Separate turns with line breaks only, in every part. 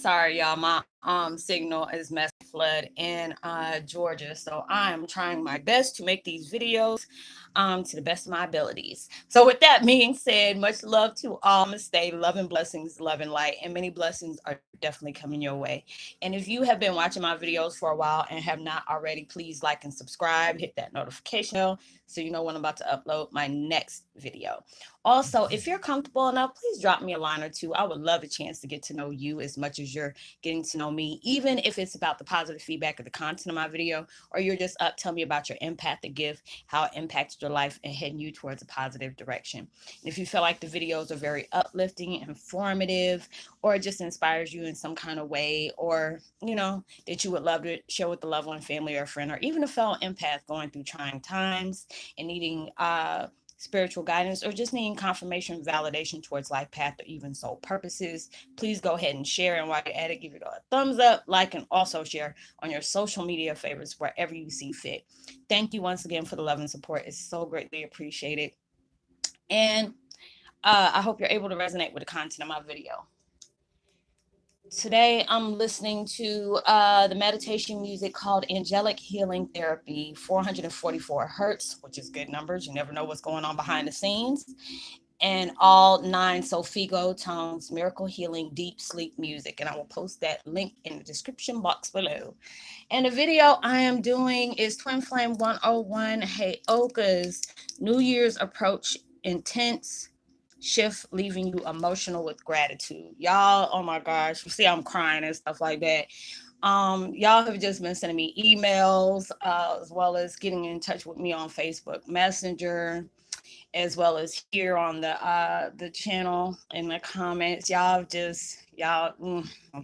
Sorry, y'all. My signal is messed flood in Georgia, so I'm trying my best to make these videos to the best of my abilities. So, with that being said, much love to all. Stay love and blessings, love and light, and many blessings are definitely coming your way. And if you have been watching my videos for a while and have not already, please like and subscribe. Hit that notification bell so you know when I'm about to upload my next video. Also, if you're comfortable enough, please drop me a line or two. I would love a chance to get to know you as much as you're getting to know me, even if it's about the positive feedback of the content of my video, or you're just up telling me about your empathic gift, how it impacted your life and heading you towards a positive direction. And if you feel like the videos are very uplifting, informative, or it just inspires you in some kind of way, or, that you would love to share with a loved one, family, or a friend, or even a fellow empath going through trying times and needing spiritual guidance, or just needing confirmation, validation towards life path, or even soul purposes, please go ahead and share. And while you're at it, give it a thumbs up, like, and also share on your social media favorites wherever you see fit. Thank you once again for the love and support. It's so greatly appreciated. And I hope you're able to resonate with the content of my video. Today, I'm listening to the meditation music called Angelic Healing Therapy, 444 hertz, which is good numbers. You never know what's going on behind the scenes. And all nine Solfigo tones, miracle healing, deep sleep music. And I will post that link in the description box below. And the video I am doing is Twin Flame 101 Heyoka's New Year's Approach Intense Shift, leaving you emotional with gratitude. Y'all, oh my gosh, you see I'm crying and stuff like that. Y'all have just been sending me emails, as well as getting in touch with me on Facebook Messenger, as well as here on the channel in the comments. I'm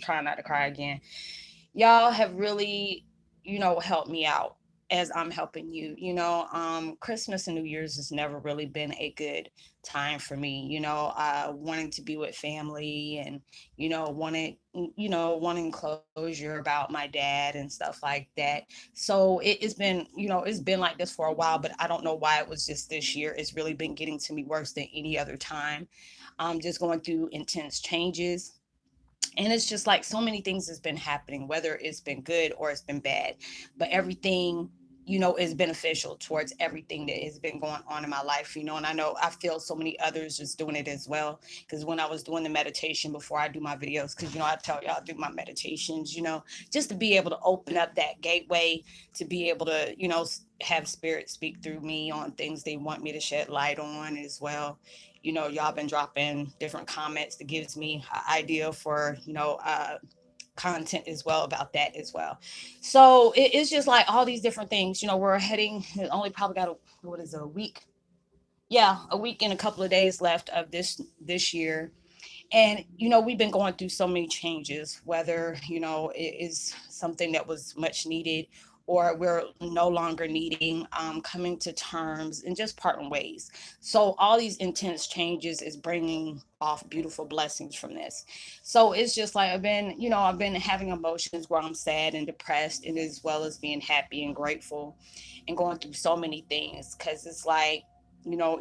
trying not to cry again. Y'all have really, helped me out as I'm helping you. Christmas and New Year's has never really been a good time for me. Wanting to be with family and wanting closure about my dad and stuff like that. So it's been, it's been like this for a while, but I don't know why it was just this year. It's really been getting to me worse than any other time. Just going through intense changes, and it's just like so many things has been happening, whether it's been good or it's been bad, but everything, is beneficial towards everything that has been going on in my life, and I know I feel so many others just doing it as well. Because when I was doing the meditation before I do my videos, because I tell y'all I do my meditations, just to be able to open up that gateway, to be able to, have spirit speak through me on things they want me to shed light on as well. Y'all been dropping different comments that gives me an idea for, content as well about that as well. So it's just like all these different things. We're heading, only probably got what is it, a week? Yeah, a week and a couple of days left of this year. And we've been going through so many changes, whether it is something that was much needed, or we're no longer needing, coming to terms and just parting ways. So all these intense changes is bringing off beautiful blessings from this. So it's just like I've been having emotions where I'm sad and depressed, and as well as being happy and grateful, and going through so many things, because it's like,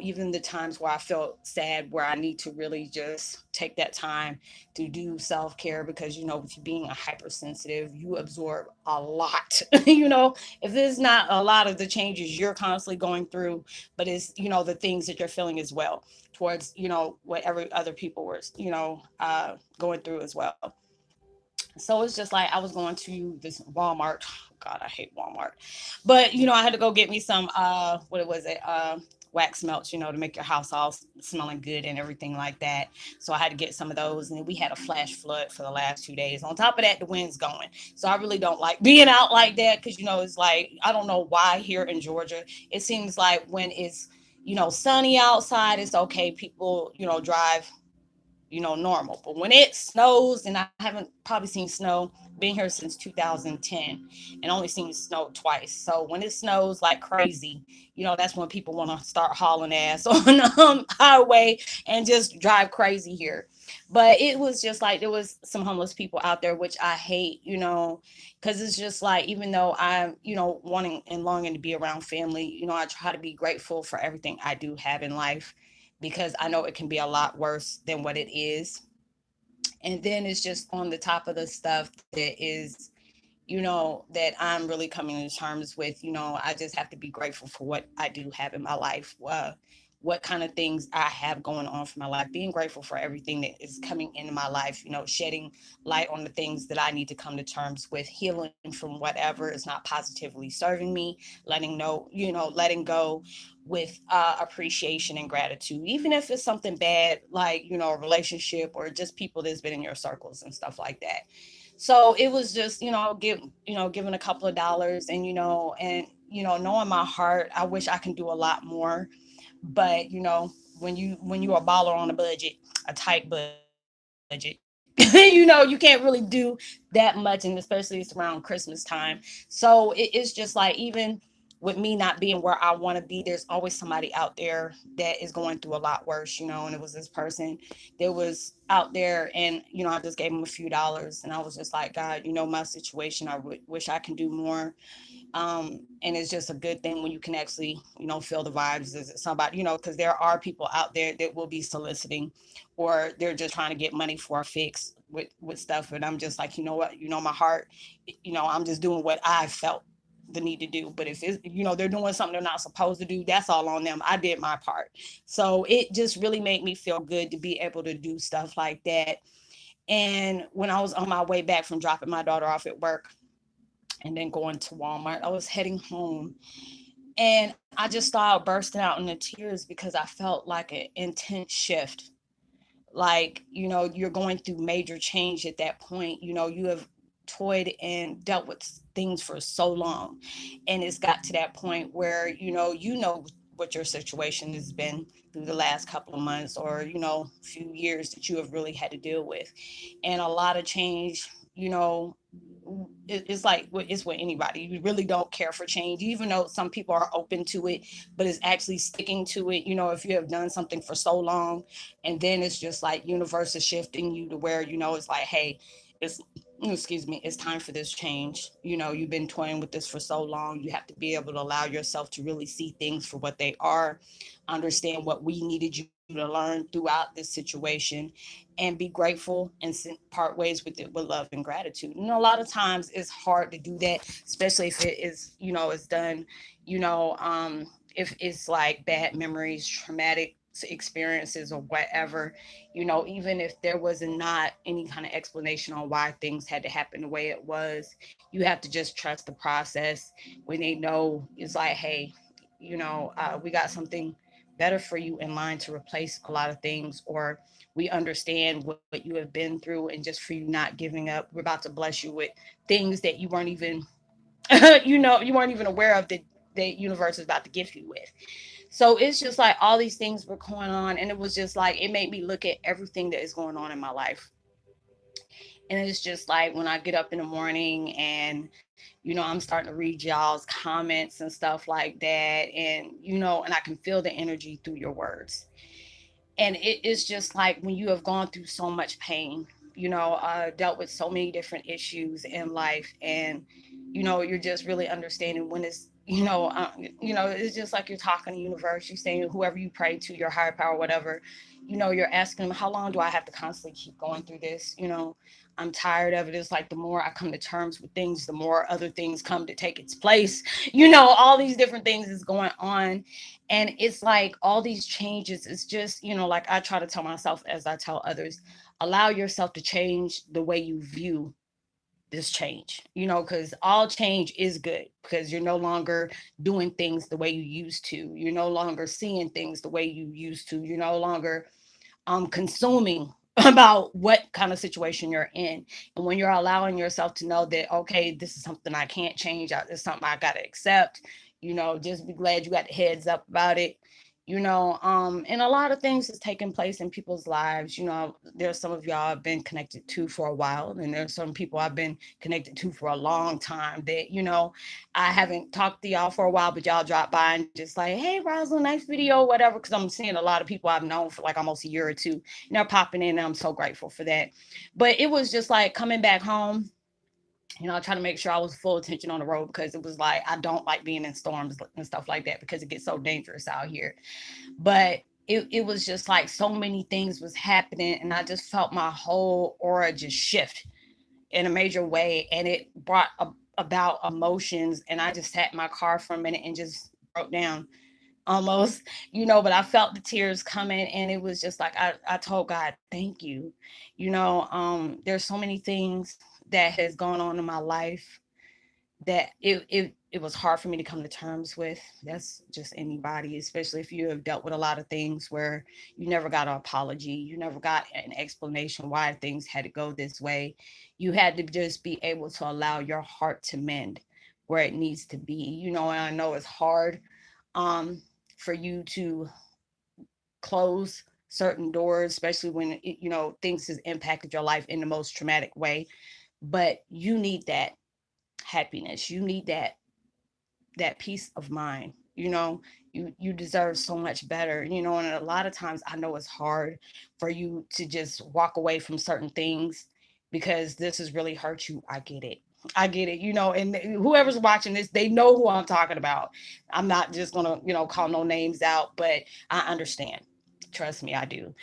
even the times where I felt sad, where I need to really just take that time to do self care, because, with you being a hypersensitive, you absorb a lot. If there's not a lot of the changes you're constantly going through, but it's, the things that you're feeling as well towards, whatever other people were, going through as well. So it's just like I was going to this Walmart. God, I hate Walmart. But I had to go get me some what was it? Wax melts, to make your house all smelling good and everything like that. So I had to get some of those, and then we had a flash flood for the last 2 days. On top of that, the wind's going. So I really don't like being out like that, because it's like I don't know why here in Georgia it seems like when it's sunny outside, it's okay. People drive normal. But when it snows, and I haven't probably seen snow, been here since 2010 and only seen snow twice. So when it snows like crazy, that's when people want to start hauling ass on the highway and just drive crazy here. But it was just like there was some homeless people out there, which I hate, because it's just like, even though I'm, wanting and longing to be around family, I try to be grateful for everything I do have in life, because I know it can be a lot worse than what it is. And then it's just on the top of the stuff that is, that I'm really coming to terms with. I just have to be grateful for what I do have in my life, what kind of things I have going on for my life, being grateful for everything that is coming into my life, shedding light on the things that I need to come to terms with, healing from whatever is not positively serving me, letting go with appreciation and gratitude, even if it's something bad, like, a relationship or just people that's been in your circles and stuff like that. So it was just, giving a couple of dollars, and, knowing my heart, I wish I can do a lot more. But, when you are a baller on a budget, a tight budget, you can't really do that much. And especially it's around Christmas time. So it's just like, even with me not being where I want to be, there's always somebody out there that is going through a lot worse, and it was this person that was out there, and, I just gave him a few dollars, and I was just like, God, my situation, I wish I can do more. And it's just a good thing when you can actually, feel the vibes. Is it somebody, because there are people out there that will be soliciting, or they're just trying to get money for a fix with stuff. And I'm just like, you know what, my heart, I'm just doing what I felt the need to do. But if it's, they're doing something they're not supposed to do, that's all on them. I did my part. So it just really made me feel good to be able to do stuff like that. And when I was on my way back from dropping my daughter off at work and then going to Walmart, I was heading home, and I just started bursting out into tears because I felt like an intense shift. Like, you're going through major change at that point. You have toyed and dealt with things for so long. And it's got to that point where, what your situation has been through the last couple of months, or, few years that you have really had to deal with. And a lot of change, it's like it's with anybody. You really don't care for change, even though some people are open to it, but it's actually sticking to it. If you have done something for so long, and then it's just like universe is shifting you to where, it's like, hey, it's excuse me, it's time for this change. You've been toying with this for so long. You have to be able to allow yourself to really see things for what they are, understand what we needed you to learn throughout this situation, and be grateful and part ways with it with love and gratitude. A lot of times it's hard to do that, especially if it is, it's done, if it's like bad memories, traumatic experiences, or whatever, even if there was not any kind of explanation on why things had to happen the way it was, you have to just trust the process. When they know, it's like, hey, we got something better for you in line to replace a lot of things, or we understand what you have been through, and just for you not giving up, we're about to bless you with things that you weren't even you weren't even aware of, that the universe is about to gift you with. So it's just like all these things were going on, and it was just like it made me look at everything that is going on in my life. And it's just like when I get up in the morning, and, I'm starting to read y'all's comments and stuff like that. And, and I can feel the energy through your words. And it is just like when you have gone through so much pain, dealt with so many different issues in life, and, you're just really understanding when it's, it's just like you're talking to the universe. You're saying whoever you pray to, your higher power, whatever, you're asking them, how long do I have to constantly keep going through this? I'm tired of it. It's like the more I come to terms with things, the more other things come to take its place. All these different things is going on. And it's like all these changes, it's just, like I try to tell myself as I tell others, allow yourself to change the way you view this change, because all change is good, because you're no longer doing things the way you used to. You're no longer seeing things the way you used to. You're no longer consuming about what kind of situation you're in. And when you're allowing yourself to know that, okay, this is something I can't change, it's something I got to accept, just be glad you got the heads up about it. And a lot of things is taking place in people's lives. There's some of y'all I've been connected to for a while, and there's some people I've been connected to for a long time that, I haven't talked to y'all for a while, but y'all drop by and just like, hey, Roslynn, nice video, whatever. Because I'm seeing a lot of people I've known for like almost a year or two, and they're popping in, and I'm so grateful for that. But it was just like coming back home, I try to make sure I was full attention on the road, because it was like I don't like being in storms and stuff like that, because it gets so dangerous out here. But it was just like so many things was happening, and I just felt my whole aura just shift in a major way, and it brought about emotions, and I just sat in my car for a minute and just broke down almost, but I felt the tears coming, and it was just like I told God, thank you. There's so many things that has gone on in my life that it was hard for me to come to terms with. That's just anybody, especially if you have dealt with a lot of things where you never got an apology, you never got an explanation why things had to go this way. You had to just be able to allow your heart to mend where it needs to be. And I know it's hard um for you to close certain doors, especially when things has impacted your life in the most traumatic way. But you need that happiness. You need that peace of mind. You deserve so much better. And a lot of times I know it's hard for you to just walk away from certain things because this has really hurt you. I get it. And whoever's watching this, they know who I'm talking about. I'm not just gonna call no names out, but I understand. Trust me, I do.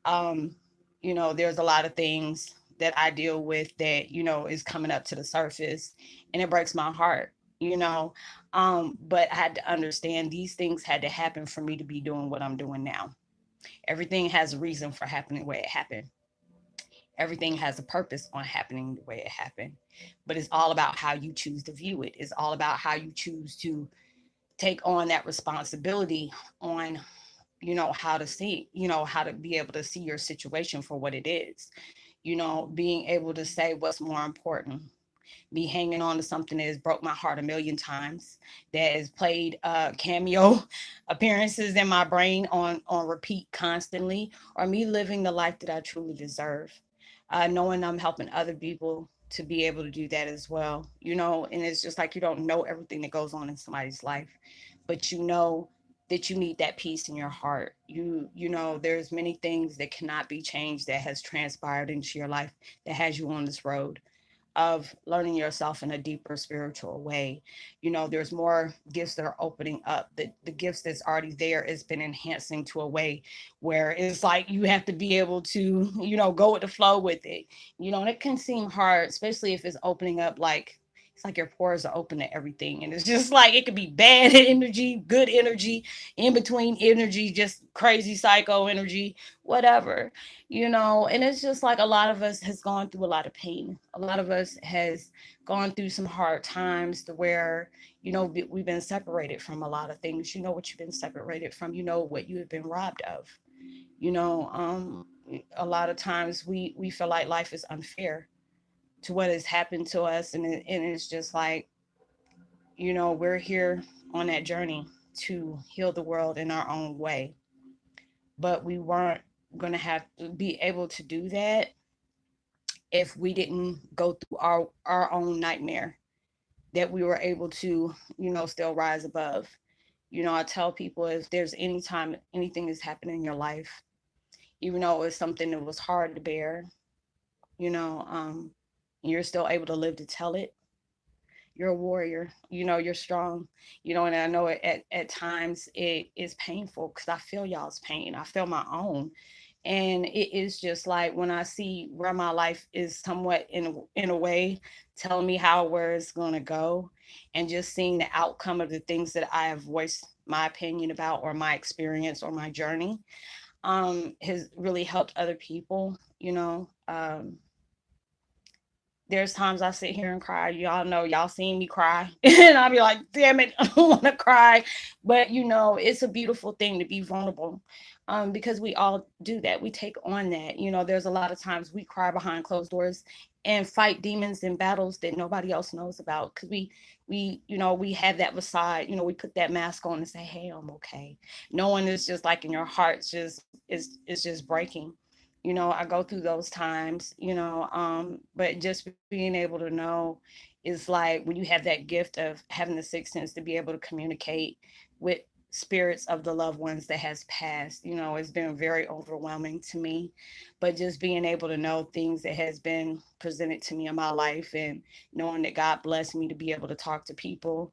um there's a lot of things that I deal with that is coming up to the surface, and it breaks my heart. you know but I had to understand these things had to happen for me to be doing what I'm doing now. Everything has a reason for happening the way it happened. Everything has a purpose on happening the way it happened. But it's all about how you choose to view it. It's all about how you choose to take on that responsibility on how to see, how to be able to see your situation for what it is. Being able to say what's more important. Me hanging on to something that has broke my heart a million times, that has played cameo appearances in my brain on repeat constantly, or me living the life that I truly deserve, knowing I'm helping other people to be able to do that as well. And it's just like you don't know everything that goes on in somebody's life, but that you need that peace in your heart. There's many things that cannot be changed that has transpired into your life that has you on this road of learning yourself in a deeper spiritual way. There's more gifts that are opening up. The gifts that's already there has been enhancing to a way where it's like you have to be able to, go with the flow with it. And it can seem hard, especially if it's opening up, like it's like your pores are open to everything. And it's just like it could be bad energy, good energy, in between energy, just crazy psycho energy, whatever. And it's just like a lot of us has gone through a lot of pain. A lot of us has gone through some hard times to where we've been separated from a lot of things. What you've been separated from, what you have been robbed of. A lot of times we feel like life is unfair to what has happened to us, and it's just like we're here on that journey to heal the world in our own way, but we weren't going to have to be able to do that if we didn't go through our own nightmare, that we were able to still rise above. I tell people, if there's any time anything is happening in your life, even though it's something that was hard to bear, you know you're still able to live to tell it. You're a warrior. You're strong. And I know at times it is painful because I feel y'all's pain. I feel my own. And it is just like when I see where my life is somewhat in a way telling me where it's going to go, and just seeing the outcome of the things that I have voiced my opinion about, or my experience, or my journey, has really helped other people. There's times I sit here and cry. Y'all know, y'all seen me cry. And I'll be like, damn it, I don't want to cry. But it's a beautiful thing to be vulnerable. Because we all do that. We take on that. There's a lot of times we cry behind closed doors and fight demons and battles that nobody else knows about. Because we have that facade. We put that mask on and say, hey, I'm okay. No one is just like in your heart's just just breaking. I go through those times, but just being able to know is like when you have that gift of having the sixth sense to be able to communicate with spirits of the loved ones that has passed. It's been very overwhelming to me, but just being able to know things that has been presented to me in my life, and knowing that God blessed me to be able to talk to people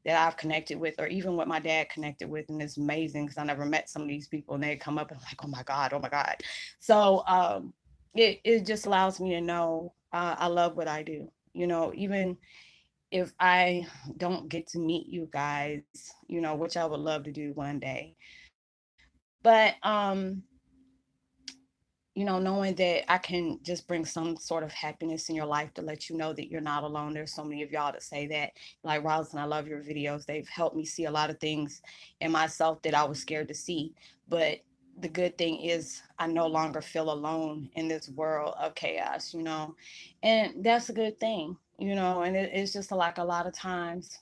that I've connected with, or even what my dad connected with. And it's amazing because I never met some of these people and they come up and I'm like, oh my God, oh my God. So it just allows me to know I love what I do. You know, even if I don't get to meet you guys, you know, which I would love to do one day. But you know, knowing that I can just bring some sort of happiness in your life to let you know that you're not alone. There's so many of y'all that say that. Like, Roslynn, I love your videos. They've helped me see a lot of things in myself that I was scared to see. But the good thing is I no longer feel alone in this world of chaos, you know, and that's a good thing, you know, and it's just like a lot of times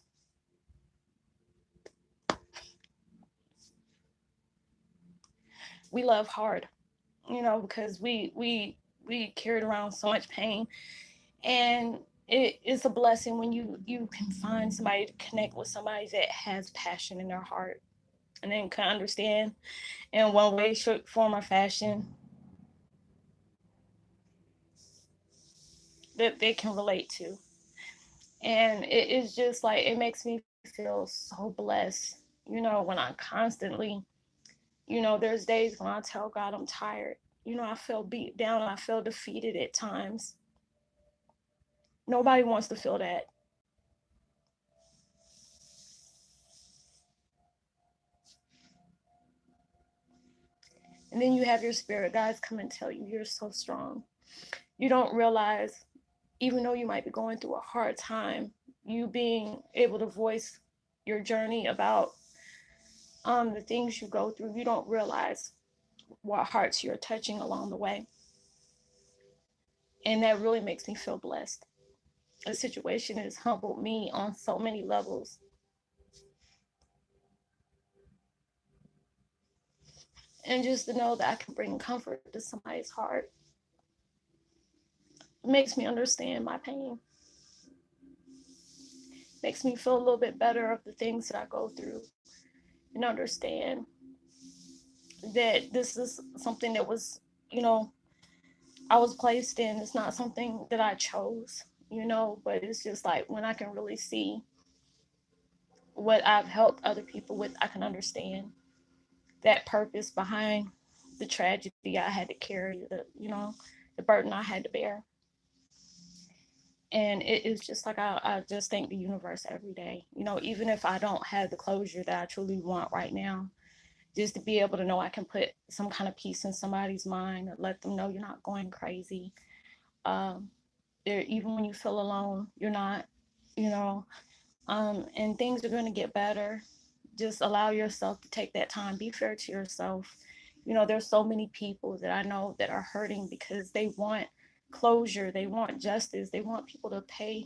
we love hard, you know, because we carried around so much pain, and it is a blessing when you can find somebody to connect with, somebody that has passion in their heart and then can understand in one way, shape, form, or fashion that they can relate to. And it is just like it makes me feel so blessed, you know, when I constantly, you know, there's days when I tell God I'm tired. You know, I feel beat down, I feel defeated at times. Nobody wants to feel that. And then you have your spirit guides come and tell you you're so strong. You don't realize, even though you might be going through a hard time, you being able to voice your journey about the things you go through, you don't realize what hearts you're touching along the way. And that really makes me feel blessed. The situation has humbled me on so many levels. And just to know that I can bring comfort to somebody's heart makes me understand my pain, makes me feel a little bit better of the things that I go through, and understand that this is something that was, you know, I was placed in. It's not something that I chose, you know, but it's just like when I can really see what I've helped other people with, I can understand that purpose behind the tragedy I had to carry, the, you know, the burden I had to bear. And it is just like I just thank the universe every day, you know, even if I don't have the closure that I truly want right now, just to be able to know I can put some kind of peace in somebody's mind, or let them know you're not going crazy. Um, even when you feel alone, you're not, you know, and things are going to get better. Just allow yourself to take that time. Be fair to yourself. You know, there's so many people that I know that are hurting because they want closure, they want justice, they want people to pay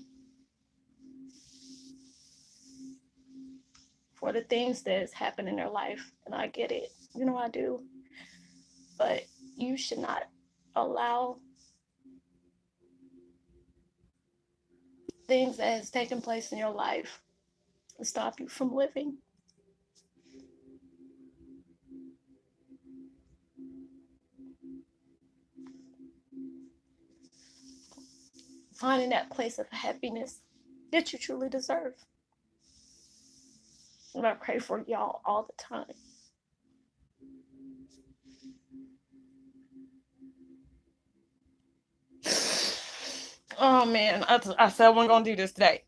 for the things that's happened in their life. And I get it. You know, I do. But you should not allow things that has taken place in your life to stop you from living. Finding that place of happiness that you truly deserve. And I pray for y'all all the time. Oh man, I said I wasn't gonna do this today.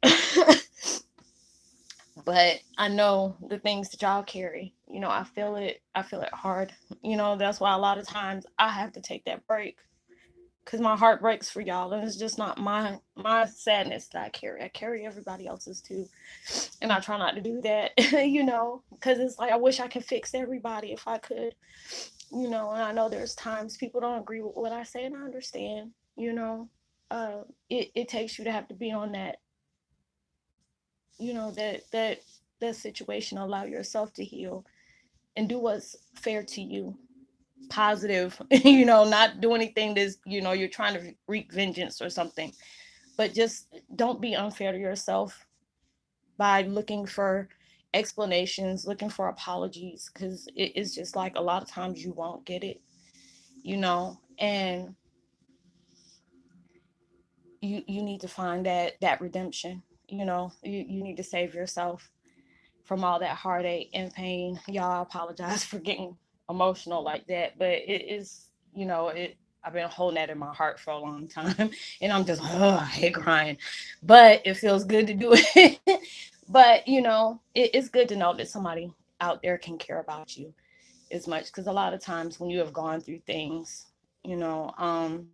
But I know the things that y'all carry. You know, I feel it. I feel it hard. You know, that's why a lot of times I have to take that break because my heart breaks for y'all, and it's just not my sadness that I carry. I carry everybody else's too, and I try not to do that. You know, because it's like I wish I could fix everybody if I could. You know, and I know there's times people don't agree with what I say, and I understand. You know, it takes you to have to be on that, you know, that situation, allow yourself to heal and do what's fair to you, positive. You know, not do anything that's, you know, you're trying to wreak vengeance or something, but just don't be unfair to yourself by looking for explanations, looking for apologies, because it is just like a lot of times you won't get it, you know. And you need to find that redemption, you know. You need to save yourself. from all that heartache and pain. Y'all, I apologize for getting emotional like that, but it is, I've been holding that in my heart for a long time, and I'm just, I hate crying, but it feels good to do it. But it's good to know that somebody out there can care about you as much, because a lot of times when you have gone through things, you know, um,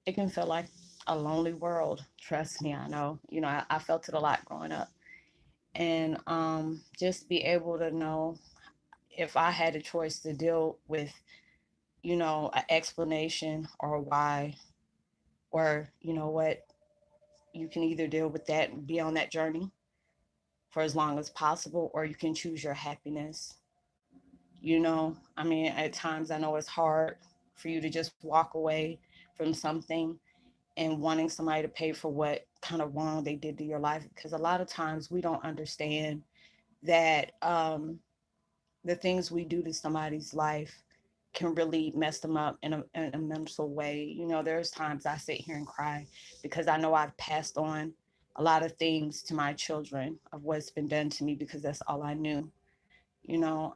it can feel like a lonely world. Trust me, I know. I felt it a lot growing up, and just be able to know if I had a choice to deal with, an explanation or why, or what, you can either deal with that and be on that journey for as long as possible, or you can choose your happiness. I mean, at times I know it's hard for you to just walk away from something and wanting somebody to pay for what kind of wrong they did to your life, because a lot of times we don't understand that the things we do to somebody's life can really mess them up in a mental way. There's times I sit here and cry because I know I've passed on a lot of things to my children of what's been done to me, because that's all I knew, you know.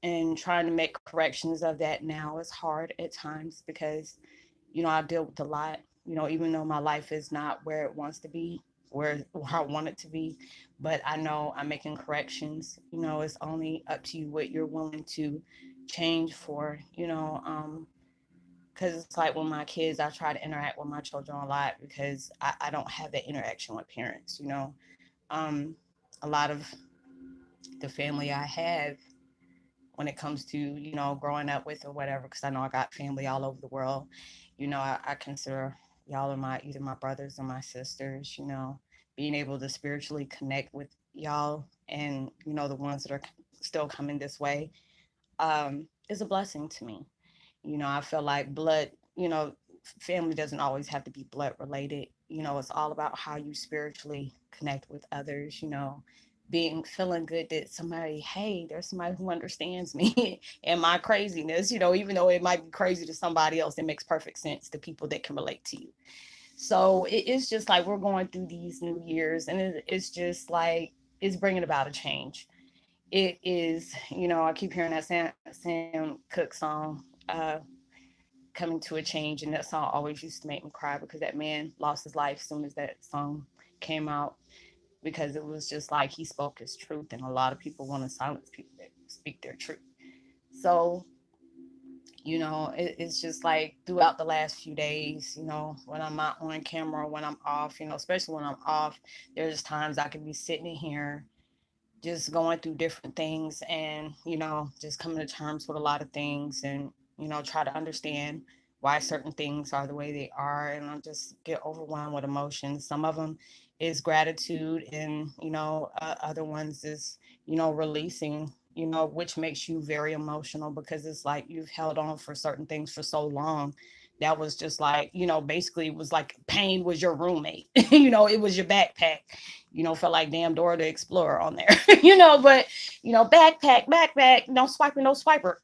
And trying to make corrections of that now is hard at times, because I deal with a lot, even though my life is not where it wants to be, where I want it to be. But I know I'm making corrections. It's only up to you what you're willing to change for, because it's like with my kids, I try to interact with my children a lot, because I don't have that interaction with parents. Um, a lot of the family I have, when it comes to growing up with or whatever, because I know I got family all over the world. I consider y'all are my either my brothers or my sisters. Being able to spiritually connect with y'all, and the ones that are still coming this way, is a blessing to me. I feel like blood, family doesn't always have to be blood related. It's all about how you spiritually connect with others, being feeling good that somebody, hey, there's somebody who understands me and my craziness, even though it might be crazy to somebody else, it makes perfect sense to people that can relate to you. So it's just like we're going through these new years, and it's just like it's bringing about a change. It is, I keep hearing that Sam Cooke song, coming to a change, and that song always used to make me cry, because that man lost his life as soon as that song came out, because it was just like he spoke his truth, and a lot of people want to silence people that speak their truth. So it's just like throughout the last few days, when I'm not on camera, when I'm off, especially when I'm off, there's times I can be sitting in here just going through different things, and just coming to terms with a lot of things, and try to understand why certain things are the way they are, and I just get overwhelmed with emotions. Some of them is gratitude, and other ones is releasing, which makes you very emotional, because it's like you've held on for certain things for so long. That was just like, basically it was like pain was your roommate. It was your backpack. Felt like damn Dora the Explorer on there. But backpack, no swiper, no swiper,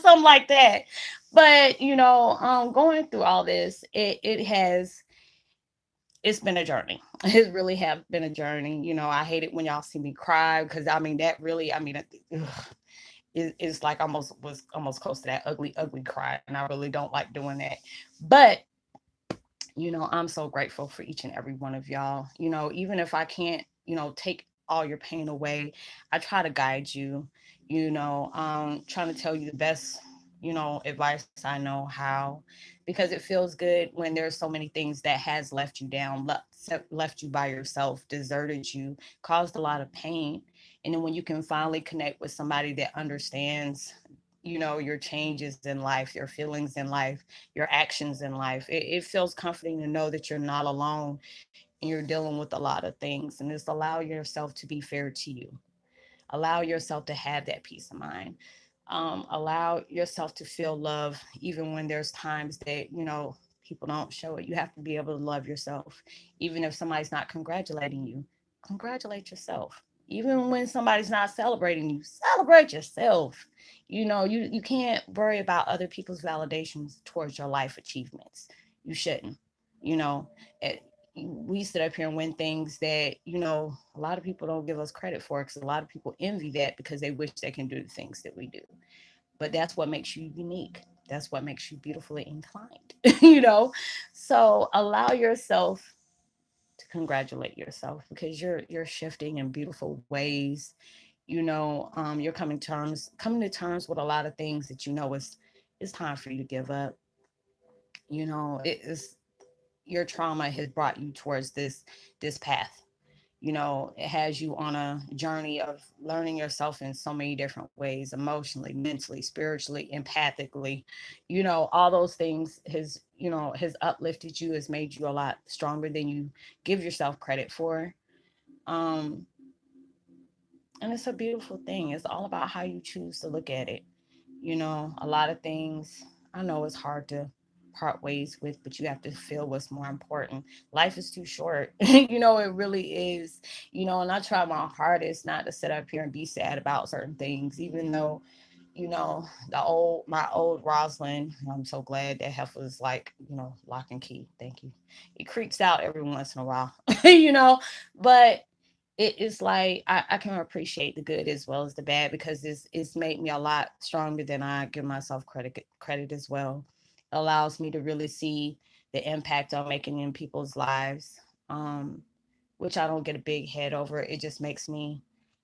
something like that. But going through all this, it's been a journey. It really have been a journey. I hate it when y'all see me cry, because I mean that really, I mean, it's like almost was almost close to that ugly cry, and I really don't like doing that. But I'm so grateful for each and every one of y'all. Even if I can't, take all your pain away, I try to guide you, trying to tell you the best, advice I know how, because it feels good when there's so many things that has left you down, left you by yourself, deserted you, caused a lot of pain. And then when you can finally connect with somebody that understands, your changes in life, your feelings in life, your actions in life, it feels comforting to know that you're not alone, and you're dealing with a lot of things. And just allow yourself to be fair to you, allow yourself to have that peace of mind, allow yourself to feel love, even when there's times that people don't show it. You have to be able to love yourself, even if somebody's not congratulating you. Congratulate yourself. Even when somebody's not celebrating you, celebrate yourself. You can't worry about other people's validations towards your life achievements. You shouldn't. You know, we sit up here and win things that, a lot of people don't give us credit for, because a lot of people envy that because they wish they can do the things that we do. But that's what makes you unique. That's what makes you beautifully inclined, So allow yourself to congratulate yourself, because you're shifting in beautiful ways. You're coming to terms with a lot of things that it's time for you to give up. It is Your trauma has brought you towards this path. It has you on a journey of learning yourself in so many different ways, emotionally, mentally, spiritually, empathically. All those things has uplifted you, has made you a lot stronger than you give yourself credit for. um and it's a beautiful thing. It's all about how you choose to look at it. A lot of things, I know it's hard to part ways with, but you have to feel what's more important. Life is too short. It really is. And I try my hardest not to sit up here and be sad about certain things, even though, my old Roslynn, I'm so glad that heifer is like, lock and key. Thank you. It creeps out every once in a while, but it's like I can appreciate the good as well as the bad, because it's made me a lot stronger than I give myself credit as well. It allows me to really see the impact I'm making in people's lives, um, which I don't get a big head over. It just makes me,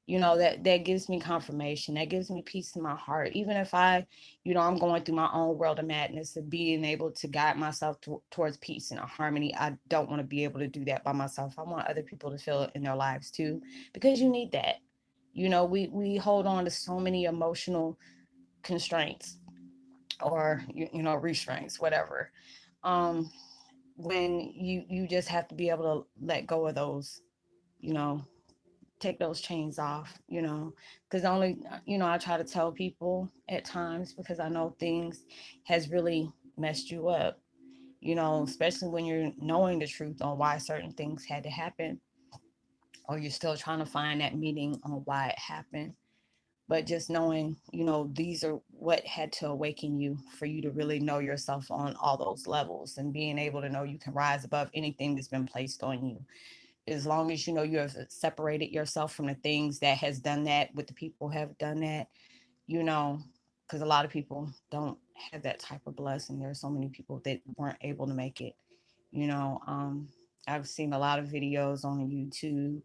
that gives me confirmation. That gives me peace in my heart. Even if I'm going through my own world of madness, of being able to guide myself towards peace and harmony. I don't want to be able to do that by myself. I want other people to feel it in their lives too, because you need that. We hold on to so many emotional constraints, or restraints, whatever. Um, when you just have to be able to let go of those, you know, take those chains off, because only, I try to tell people at times, because I know things has really messed you up, especially when you're knowing the truth on why certain things had to happen, or you're still trying to find that meaning on why it happened. But just knowing, these are what had to awaken you for you to really know yourself on all those levels, and being able to know you can rise above anything that's been placed on you, as long as you have separated yourself from the things that has done that, with the people who have done that, you know because a lot of people don't have that type of blessing. There are so many people that weren't able to make it. you know um I've seen a lot of videos on YouTube,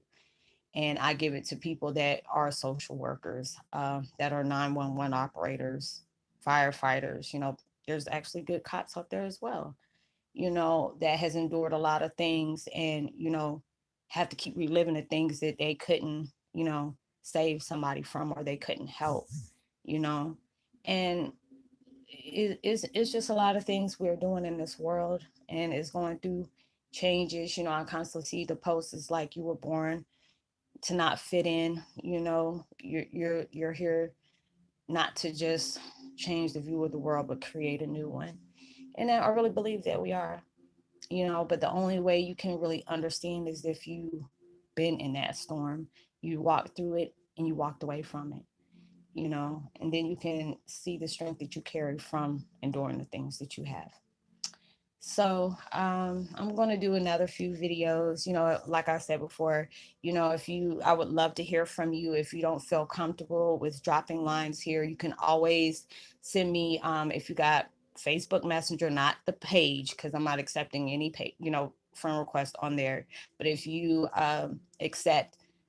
and I give it to people that are social workers, that are 911 operators, firefighters. There's actually good cops out there as well, that has endured a lot of things, and, have to keep reliving the things that they couldn't, save somebody from, or they couldn't help, you know. And it's just a lot of things we're doing in this world, and it's going through changes. I constantly see the posts, it's like you were born to not fit in. You're here not to just change the view of the world, but create a new one. And I really believe that we are. But the only way you can really understand is if you been in that storm, you walked through it and you walked away from it, and then you can see the strength that you carry from enduring the things that you have. So I'm going to do another few videos. Like I said before, if I would love to hear from you. If you don't feel comfortable with dropping lines here, you can always send me, if you got Facebook Messenger, not the page, because I'm not accepting any friend request on there. But if you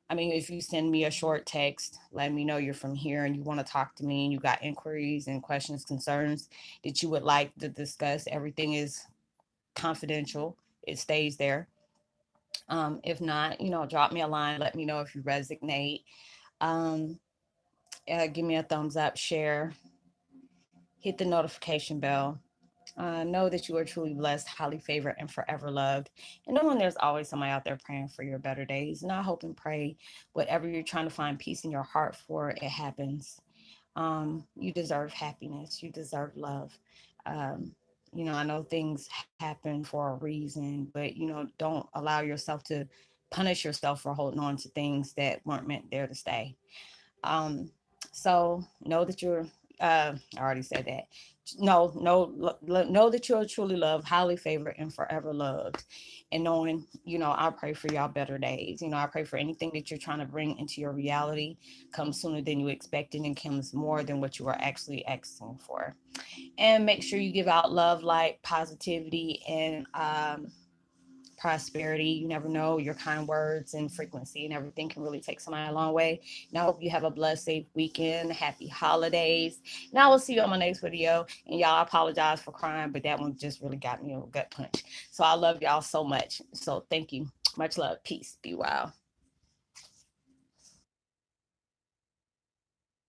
if you send me a short text, let me know you're from here and you want to talk to me, and you got inquiries and questions, concerns that you would like to discuss. Everything is confidential. It stays there. If not, drop me a line. Let me know if you resonate. Um, Give me a thumbs up, share, hit the notification bell. Know that you are truly blessed, highly favored, and forever loved. And knowing there's always somebody out there praying for your better days. And I hope and pray whatever you're trying to find peace in your heart for, it happens. You deserve happiness. You deserve love. Um, I know things happen for a reason, but, don't allow yourself to punish yourself for holding on to things that weren't meant there to stay. Um, so know that I already said that. Know that you're truly loved, highly favored, and forever loved. And knowing, I pray for y'all better days. I pray for anything that you're trying to bring into your reality comes sooner than you expected and comes more than what you are actually asking for. And make sure you give out love, light, positivity, and prosperity. You never know, your kind words and frequency and everything can really take somebody a long way. And I hope you have a blessed, safe weekend. Happy holidays. And I will see you on my next video. And y'all, I apologize for crying, but that one just really got me a gut punch. So I love y'all so much. So thank you. Much love. Peace. Be well.